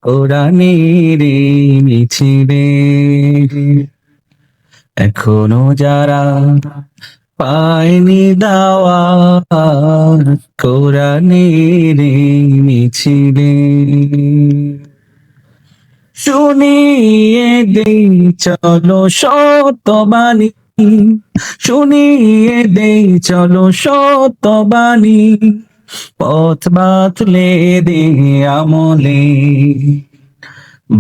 কোরআনের মিছিলে এখনো যারা পায়নি দাওয়াত কোরআনের মিছিলে শুনিয়ে দেই চলো সত্যবাণী শুনিয়ে দেই চলো সত্যবাণী পথ বাতলে দে আমলে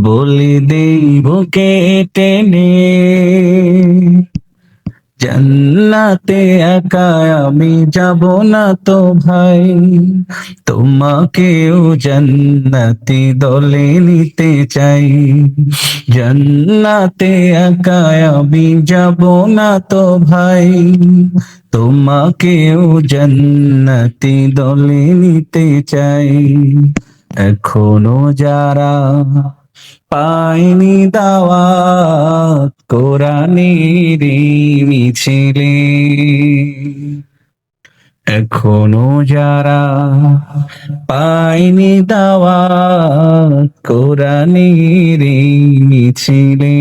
বলে দেই বুকে টেনে জান্নাতে একা আমি যাব না তো ভাই তোমাকেও জান্নাতি দলে নিতে চাই জান্নাতে একা আমি যাব না তো ভাই তোমাকেও জান্নাতি দলে নিতে চাই এখনো যারা পায়নি দাওয়াত কোরআনের মিছিলে এখনো যারা পায়নি দাওয়াত কোরআনের মিছিলে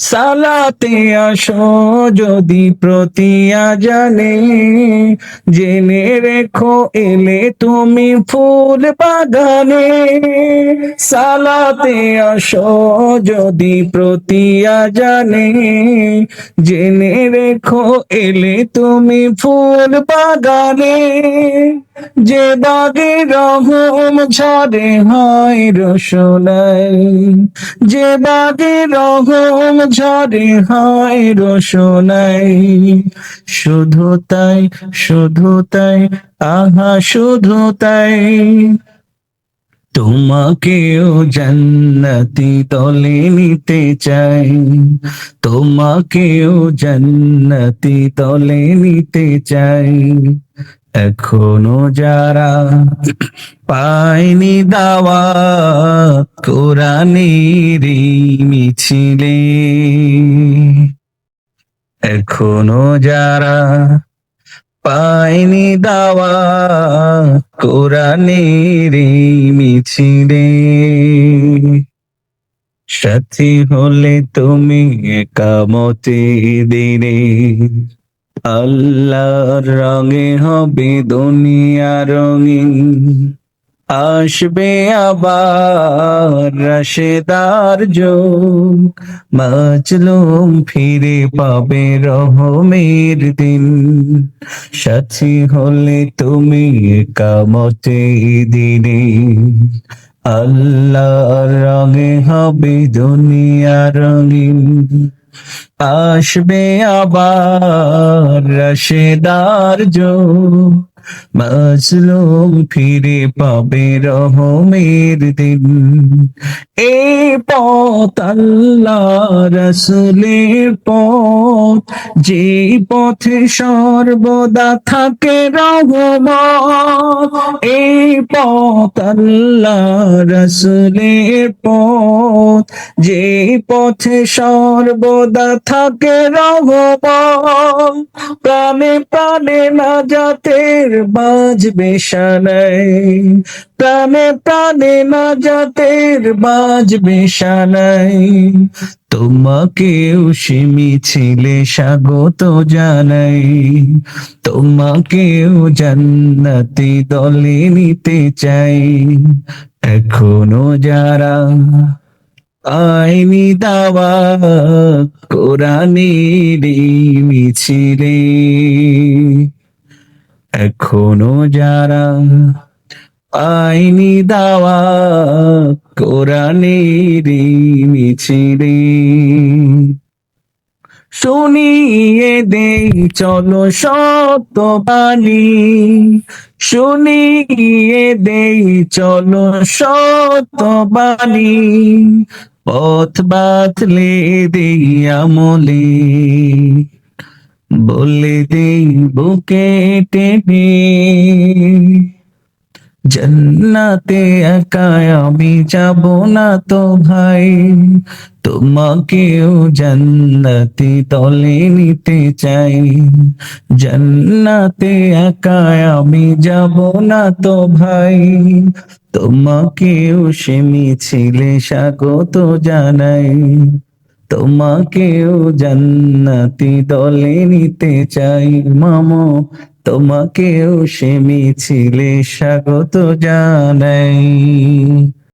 সালাতে আসো যদি প্রতি আজানে জেনে রেখো এলে তুমি ফুল বাগানে সালাতে আসো যদি প্রতি আজানে জেনে রেখো এলে তুমি ফুল বাগানে যে বাগে রহম ঝরে হয় রসোলাই যে বাগে রহম ঝরে হয় রসোলাই শুধু তাই আহা শুধু তাই তোমাকেও জান্নাতি দলে নিতে চাই তোমাকেও জান্নাতি দলে নিতে চাই এখনো যারা পায়নি দাওয়াত কোরআনের মিছিলে এখনো যারা পায়নি দাওয়াত কোরআনের মিছিলে সাথী হলে তুমি একামতে দিনে আল্লাহর রঙে হবে দুনিয়া রঙিন আসবে আবার রাশেদার যোগ মাজলুম ফিরে পাবে রহমের দিন সাথী হলে তুমি একামতে দিনে আল্লাহর রঙে হবে দুনিয়া রঙিন আসবে আবার রাশেদার যোগ মাজলুম ফিরে পাবে রহমের দিন এই পথ আল্লাহ রাসূলের পথ যে পথে সর্বদা থাকে রহমত এই পথ আল্লাহ রাসূলের পথ যে পথে সর্বদা থাকে রহমত প্রাণে প্রাণে নাজাতের বাজবে শানাই প্রাণে প্রাণে নাজাতের বাজবে শানাই তোমাকেও সে মিছিলে স্বাগত জানাই তোমাকেও জান্নাতি দলে নিতে চাই এখনো যারা আইনি দাওয়াত কোরআনের মিছিলে এখনো যারা আইনি দাওয়াত কোরআনের মিছিলে শুনিয়ে দেই চলো সত্যবাণী শুনিয়ে দেই চলো সত্যবাণী পথ বাতলে দেই আমলে বলে দেই বুকে টেনে জান্নাতে একা আমি যাব না তো ভাই তোমাকেও জান্নাতি দলে নিতে চাই জান্নাতে একা আমি যাব না তো ভাই তোমাকেও সে মিছিলে স্বাগত জানাই, তোমাকেও জান্নাতি দলে নিতে চাই মামো, তোমাকেও সে মিছিলে স্বাগত জানাই।